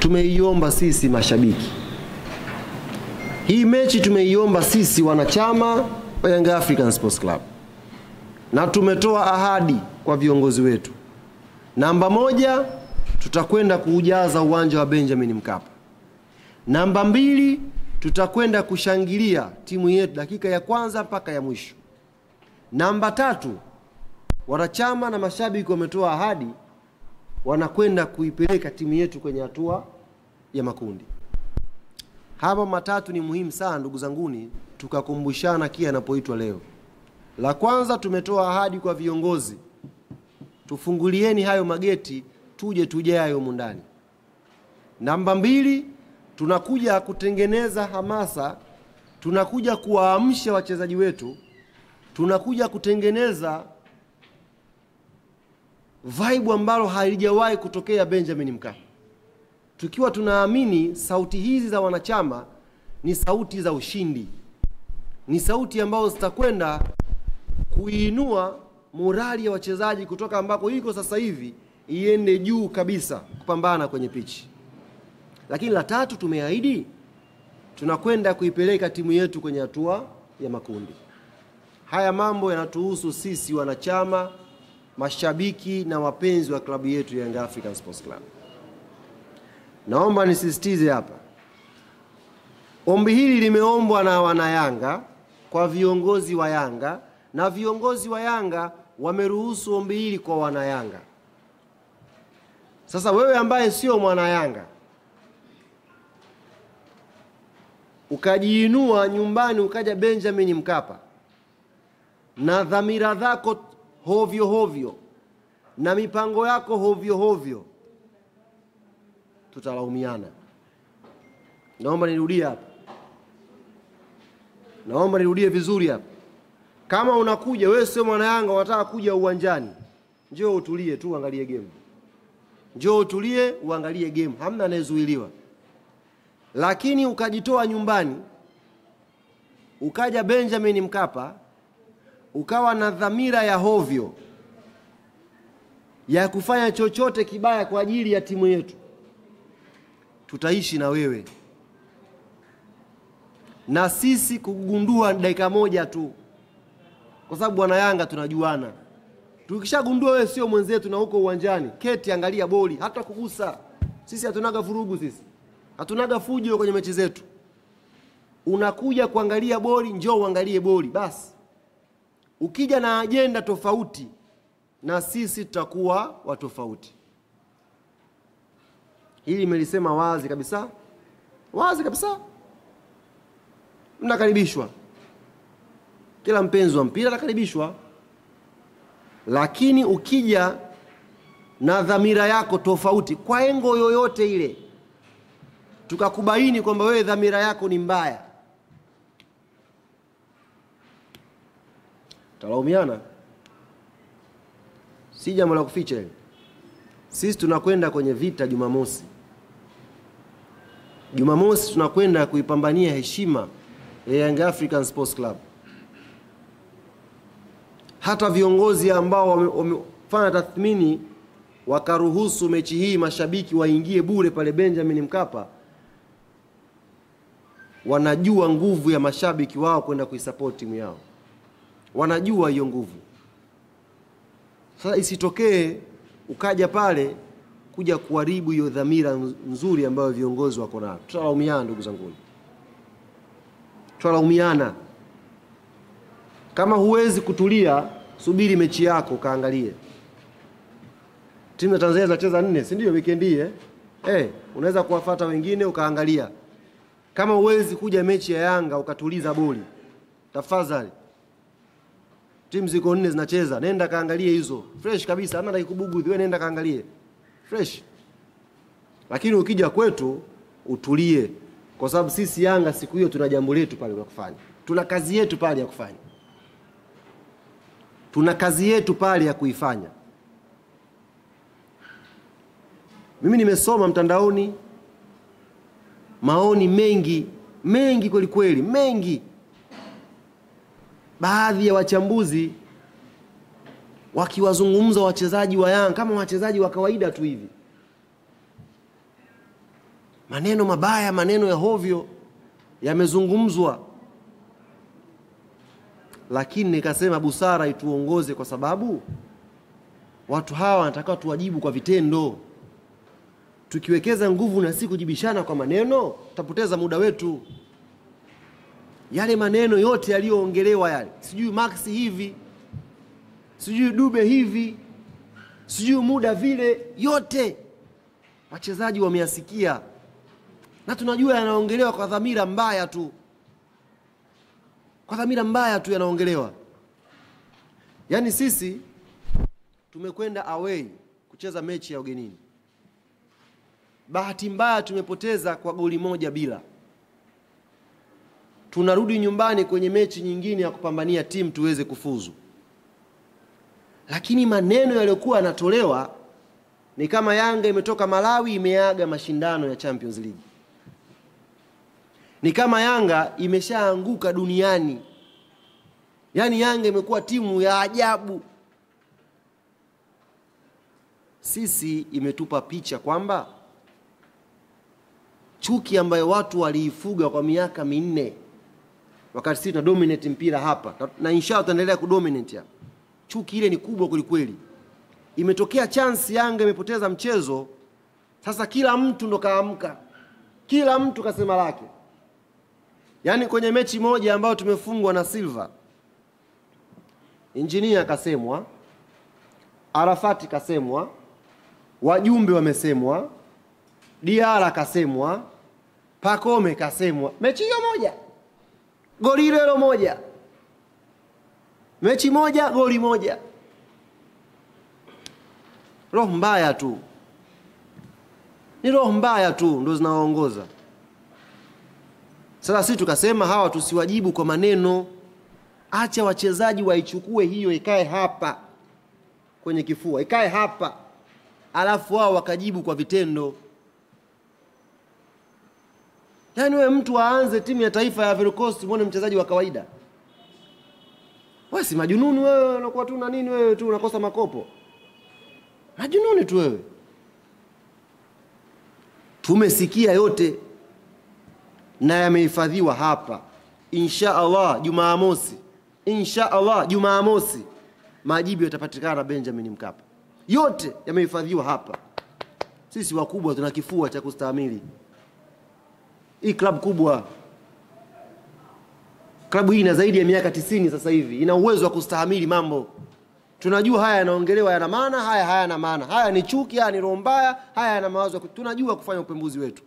tumeiomba sisi mashabiki. Hii mechi tumeiomba sisi wanachama wa Young African Sports Club. Na tumetoa ahadi kwa viongozi wetu. Namba 1, tutakwenda kuujaza uwanja wa Benjamin Mkapa. Namba 2, tutakwenda kushangilia timu yetu dakika ya kwanza mpaka ya mwisho. Namba 3, wanachama na mashabiki wametoa ahadi wanakwenda kuipeleka timu yetu kwenye hatua ya makundi. Hapa matatu ni muhimu sana ndugu zanguni, tukakumbushana kia yanapoitwa leo. La kwanza, tumetoa ahadi kwa viongozi, tufungulieni hayo mageti tuje tujae humu ndani. Namba 2, tunakuja kutengeneza hamasa, tunakuja kuwaamsha wachezaji wetu, tunakuja kutengeneza vibe ambalo halijawahi kutokea Benjamin Mkapa. Tukiwa tunaamini sauti hizi za wanachama ni sauti za ushindi. Ni sauti ambazo zitakwenda kuinua morali ya wachezaji kutoka ambako iko sasa hivi iende juu kabisa kupambana kwenye pichi. Lakini la 3, tumeahidi tunakwenda kuipeleka timu yetu kwenye hatua ya makundi. Haya mambo yanatuhusu sisi wanachama, mashabiki na wapenzi wa klabu yetu ya Young African Sports Club. Naomba nisisitize hapa. Ombi hili limeombwa na wanayanga kwa viongozi wa Yanga, na viongozi wa Yanga wameruhusu ombi hili kwa wanayanga. Sasa wewe ambaye sio mwana Yanga, ukajiinua nyumbani ukaja Benjamin Mkapa na dhamira zako hovyo hovyo na mipango yako hovyo hovyo, tutalaumiana. Naomba nirudie hapa. Naomba nirudie vizuri hapa. Kama unakuja wewe sio mwana Yanga, unataka kuja uwanjani, njoo utulie tu uangalie game. Njoo utulie uangalie game, hamna anayezuiliwa. Lakini ukajitoa nyumbani, ukaja Benjamin Mkapa, ukawa na dhamira ya hovyo ya kufanya chochote kibaya kwa ajili ya timu yetu, tutaishi na wewe. Na sisi kugundua dakika moja tu, kwa sababu wana Yanga tunajuana. Tukishagundua wewe sio mwenzetu na huko uwanjani, keti angalia boli, hata kugusa. Sisi hatunaga vurugu, sisi hatunaga fujo kwenye mechi zetu. Unakuja kuangalia boli, njoo uangalie boli basi. Ukija na agenda tofauti, na sisi tutakuwa watofauti. Hili nimelisema wazi kabisa. Wazi kabisa. Mnakaribishwa. Kila mpenzi wa mpira anakaribishwa. Lakini ukija na dhamira yako tofauti kwa engo yoyote ile, tukakubaini kwamba wewe dhamira yako ni mbaya, talaumiana. Si jambo la kuficha hili. Sisi tunakwenda kwenye vita Jumamosi. Jumamosi tunakwenda kuipambania heshima ya Young African Sports Club. Hata viongozi ambao wamefanya tathmini wakaruhusu mechi hii mashabiki waingie bure pale Benjamin Mkapa, wanajua nguvu ya mashabiki wao kwenda kuisupport timu yao. Wanajua hiyo nguvu. Sasa isitokee ukaja pale kuja kuharibu hiyo dhamira nzuri ambayo viongozi wako nayo. Tutalaumiana ndugu zangu. Tutalaumiana. Kama huwezi kutulia, subiri mechi yako kaangalie. Timu ya Tanzania zinacheza 4, si ndio weekend hii unaweza kuwafuata wengine ukaangalia. Kama huwezi kuja mechi ya Yanga ukatuliza boli, tafadhali. Timu ziko 4 zinacheza, nenda kaangalie hizo. Fresh kabisa, hamna dakikubugudhi, wewe nenda kaangalie. Fresh. Lakini ukija kwetu utulie, kwa sababu sisi Yanga siku hiyo tuna jambo letu pale la kufanya. Tuna kazi yetu pale ya kufanya. Tuna kazi yetu pale ya kuifanya. Mimi nimesoma mtandaoni maoni mengi kweli kweli, mengi. Baadhi ya wachambuzi wakiwazungumza wachezaji wa Yanga kama wachezaji wa kawaida tu hivi. maneno mabaya, maneno ya hovyo yamezungumzwa, lakini nikasema busara ituongoze, kwa sababu watu hawa wanataka tuwajibu kwa vitendo. Tukiwekeza nguvu na si kujibishana kwa maneno, tutapoteza muda wetu. Yale maneno yote yaliyoongelewa yale, sijui Max hivi, sijui Dube hivi, sijui muda vile, yote wachezaji wameyasikia, na tunajua yanaongelewa kwa dhamira mbaya tu. Kwa dhamira mbaya tu yanaongelewa. Yaani sisi tumekwenda away kucheza mechi ya ugenini. Bahati mbaya tumepoteza kwa goli 1-0. Tunarudi nyumbani kwenye mechi nyingine ya kupambania timu tuweze kufuzu. Lakini maneno yaliyokuwa yanatolewa ni kama Yanga imetoka Malawi imeaga mashindano ya Champions League. Ni kama Yanga imeshaanguka duniani. Yaani Yanga imekuwa timu ya ajabu. Sisi imetupa picha kwamba chuki ambayo watu waliifuga kwa miaka 4 wakati sisi tuna dominate mpira hapa, na inshallah tutaendelea kudominate hapa, chuki ile ni kubwa kulikweli. Imetokea chance Yanga imepoteza mchezo, sasa kila mtu ndo kaamka, kila mtu kasema lake. Yaani kwenye mechi moja ambayo tumefungwa na Silva, Engineer kasemwa, Arafati kasemwa, wajumbe wamesemwa, Diara kasemwa, Pacome kasemwa. Mechi hiyo moja, goli hilo moja. Mechi moja, goli moja. Roho mbaya tu. Ni roho mbaya tu ndo zinawaongoza. Sasa sisi tukasema hawa tusiwajibu kwa maneno. Acha wachezaji waichukue hiyo, ikae hapa kwenye kifua, ikae hapa, alafu wao wakajibu kwa vitendo. Yaani wewe mtu aanze timu ya taifa ya Ivory Coast muone mchezaji wa kawaida. Wewe si majununi wewe, unakuwa tu na nini wewe tu unakosa makopo. Majununi tu wewe. Tumesikia yote na yamehifadhiwa hapa. Inshallah Jumamosi, inshallah Jumamosi majibu yatapatikana Benjamin Mkapa. Yote yamehifadhiwa hapa. Sisi wakubwa tuna kifua cha kustahimili. Hii club kubwa. Klabu hii ina zaidi ya miaka 90 sasa hivi. Ina uwezo wa kustahimili mambo. Tunajua haya yanaongelewa yana maana, haya hayana maana. Haya ni chuki, haya ni roho mbaya, haya yana mawazo. Tunajua kufanya upembuzi wetu.